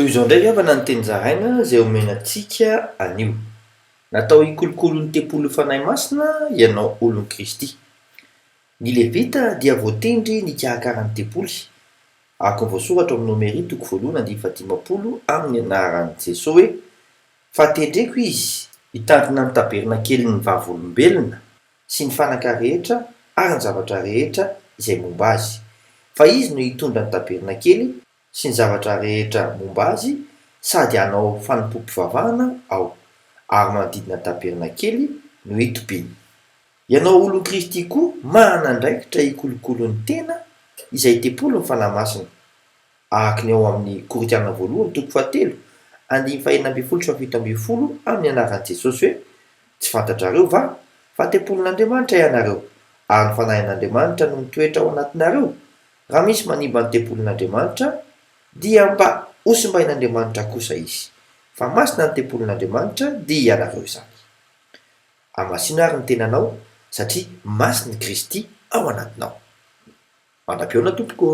Toy izao ndray avana ny teny zaraina zay omenantsika anio. Natao hikolokolo ny tempolo fanahy masina ianao olon'i Kristy. Ny Levita dia voatendry nikarakara ny tempoly. Araka ny voasoratra amin'ny Nomeria toko voalohany andiny fahadimapolo amin'ny anaran'i Jesosy hoe fatendreko izy hitandrina ny tabernakelin'ny vavolombelona sy ny fanaka rehetra ary ny zavatra rehetra izay momba azy. Fa izy no hitondra ny tabernakely sy ny zavatra rehetra momba azy sady hanao fanompoam-pivavahana ao ary manodidina tabernakely no hitobiny. Ianao olon'i Kristy koa manandraikitra hikolokolo ny tena izay tempolo ny fanahy masina. Araka ny ao amin'ny Korinthiana voalohany toko 7 andiny faha 1 sy 7 amin'ny anaran'i Jesosy hoe tsy fantatrareo va fa tempolin'Andriamanitra ianareo ary ny fanahin'Andriamanitra no mitoetra ao anatinareo. Raha misy manimba ny tempolin'Andriamanitra dia mba hosimbain'Andriamanitra kosa izy, fa masina ny tempolin'Andriamanitra dia ianareo izany. Hamasina ary ny tenanao satria masina Kristy ao anatinao. Mandram-peona tompoko.